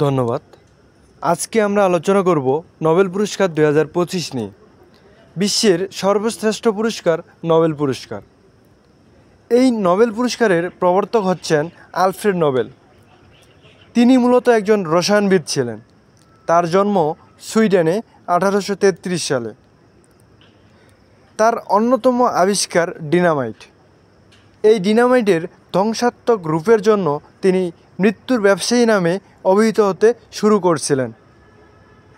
ধন্যবাদ। আজকে আমরা আলোচনা করব নোবেল পুরস্কার 2025 নিয়ে। বিশ্বের সর্বশ্রেষ্ঠ পুরস্কার নোবেল পুরস্কার। এই নোবেল পুরস্কারের প্রবর্তক হচ্ছেন আলফ্রেড নোবেল। তিনি মূলত একজন রসায়নবিদ ছিলেন। তার জন্ম সুইডেনে 1833 সালে। তার অন্যতম আবিষ্কার ডিনামাইট। এই ডিনামাইটের ধ্বংসাত্মক রূপের জন্য তিনি মৃত্যুর ব্যবসায়ী নামে অভিহিত হতে শুরু করছিলেন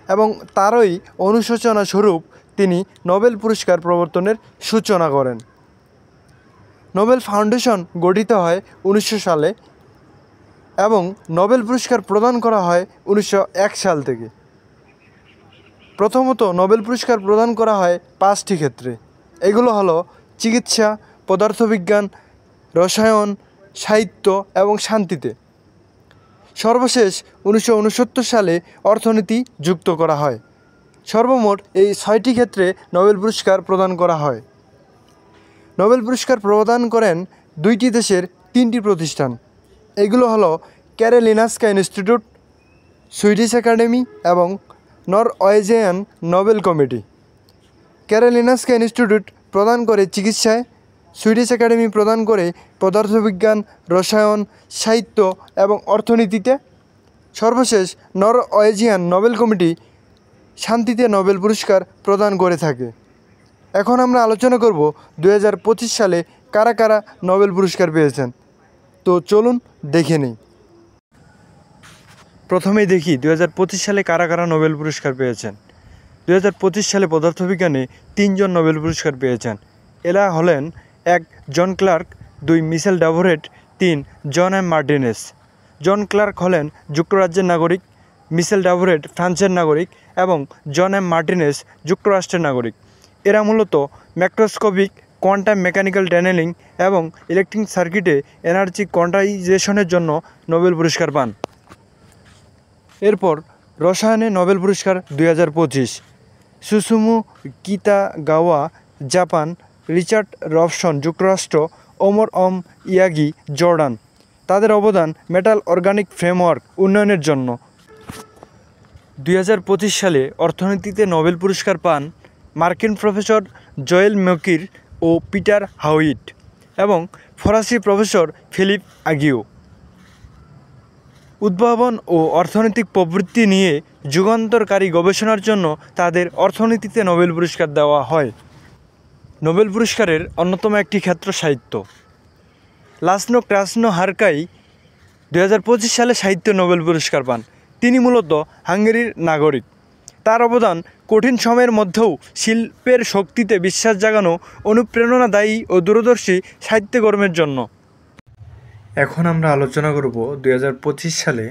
এবং তারই অনুশোচনা স্বরূপ তিনি নোবেল পুরস্কার প্রবর্তনের সূচনা করেন। নোবেল ফাউন্ডেশন গঠিত হয় 1900 সালে এবং নোবেল পুরস্কার প্রদান করা হয় 1901 সাল থেকে। প্রথমত নোবেল পুরস্কার প্রদান করা হয় 5টি ক্ষেত্রে। এগুলো হলো চিকিৎসা, পদার্থবিজ্ঞান, রসায়ন, সাহিত্য এবং শান্তিতে। সর্বশেষ 1969 সালে অর্থনীতি যুক্ত করা হয়। সর্বমোট এই 6টি ক্ষেত্রে নোবেল পুরস্কার প্রদান করা হয়। নোবেল পুরস্কার প্রদান করেন 2টি দেশের 3টি প্রতিষ্ঠান। এগুলো হলো ক্যারোলিনস্কা ইনস্টিটিউট, সুইডিশ একাডেমি এবং Norwegian Nobel committee. Karolinska institute প্রদান করে চিকিৎসায়, সুইডিশ একাডেমি প্রদান করে পদার্থবিজ্ঞান, রসায়ন, সাহিত্য এবং অর্থনীতিতে। সর্বশেষ নরওয়েজিয়ান নোবেল কমিটি শান্তিতে নোবেল পুরস্কার প্রদান করে থাকে। এখন আমরা আলোচনা করব 2025 সালে কারা কারা নোবেল পুরস্কার পেয়েছেন। তো চলুন দেখে নিই। প্রথমেই দেখি 2025 সালে কারা কারা নোবেল পুরস্কার পেয়েছেন। 2025 সালে পদার্থবিজ্ঞানে 3 জন নোবেল পুরস্কার পেয়েছেন। এরা হলেন 1 জন ক্লার্ক, 2 মিশেল ডাভোরেট, 3 জন এম মার্টিনেস। জন ক্লার্ক হলেন যুক্তরাজ্যের নাগরিক, মিশেল ডাভোরেট ফ্রান্সের নাগরিক এবং জন এম মার্টিনেস যুক্তরাষ্ট্রের নাগরিক। এরা মূলত ম্যাক্রোস্কোপিক কোয়ান্টাম মেকানিক্যাল টানেলিং এবং ইলেকট্রিক সার্কিটে এনার্জি কোয়ান্টাইজেশনের জন্য নোবেল পুরস্কার পান। এরপর রসায়নে নোবেল পুরস্কার 2025 সুসুমু কিতাগাওয়া জাপান, রিচার্ড রবসন যুক্তরাষ্ট্র, ওমর ইয়াগি জর্ডান। তাদের অবদান মেটাল অর্গানিক ফ্রেমওয়ার্ক উন্নয়নের জন্য। 2025 সালে অর্থনীতিতে নোবেল পুরস্কার পান মার্কিন প্রফেসর জোয়েল মেকির ও পিটার হাউইট এবং ফরাসি প্রফেসর ফিলিপ আগিও। উদ্ভাবন ও অর্থনৈতিক প্রবৃত্তি নিয়ে যুগান্তরকারী গবেষণার জন্য তাদের অর্থনীতিতে নোবেল পুরস্কার দেওয়া হয়। নোবেল পুরস্কারের অন্যতম একটি ক্ষেত্র সাহিত্য। লাসনো ক্রাসনো হারকাই 2025 সালে সাহিত্য নোবেল পুরস্কার পান। তিনি মূলত হাঙ্গেরির নাগরিক। তার অবদান কঠিন সময়ের মধ্যেও শিল্পের শক্তিতে বিশ্বাস জাগানো, অনুপ্রেরণাদায়ী ও দূরদর্শী সাহিত্যকর্মের জন্য। এখন আমরা আলোচনা করব 2025 সালে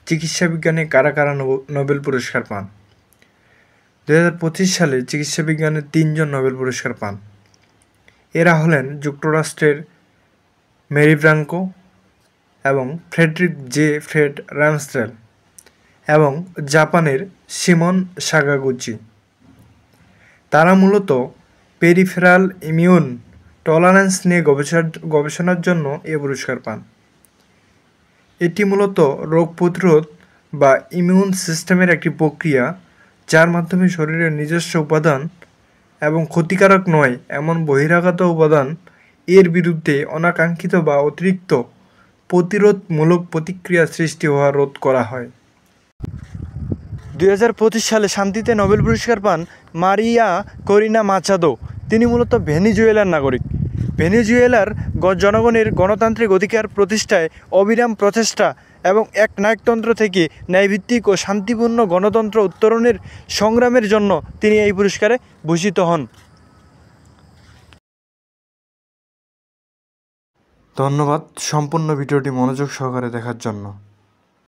চিকিৎসা বিজ্ঞানে কারা কারা নোবেল পুরস্কার পান। 2025 সালে চিকিৎসা বিজ্ঞানে 3 জন নোবেল পুরস্কার পান। এরা হলেন যুক্তরাষ্ট্রের মেরি ব্রাঙ্কো এবং ফ্রেডরিক জে ফ্রেড রামস্টেল এবং জাপানের সিমন সাগাগুচি। তারা মূলত পেরিফেরাল ইমিউন টলারেন্স নিয়ে গবেষণার জন্য এ পুরস্কার পান। এটি মূলত রোগ প্রতিরোধ বা ইমিউন সিস্টেমের একটি প্রক্রিয়া, যার মাধ্যমে শরীরের নিজস্ব উপাদান এবং ক্ষতিকারক নয় এমন বহিরাগত উপাদান এর বিরুদ্ধে অনাকাঙ্ক্ষিত বা অতিরিক্ত প্রতিরোধমূলক প্রতিক্রিয়া সৃষ্টি হওয়া রোধ করা হয়। 2025 সালে শান্তিতে নোবেল পুরস্কার পান মারিয়া করিনা মাচাদো। তিনি মূলত ভেনেজুয়েলার নাগরিক। ভেনেজুয়েলার জনগণের গণতান্ত্রিক অধিকার প্রতিষ্ঠায় অবিরাম প্রচেষ্টা এবং এক নায়কতন্ত্র থেকে ন্যায়ভিত্তিক ও শান্তিপূর্ণ গণতন্ত্র উত্তরণের সংগ্রামের জন্য তিনি এই পুরস্কারে ভূষিত হন। ধন্যবাদ সম্পূর্ণ ভিডিওটি মনোযোগ সহকারে দেখার জন্য।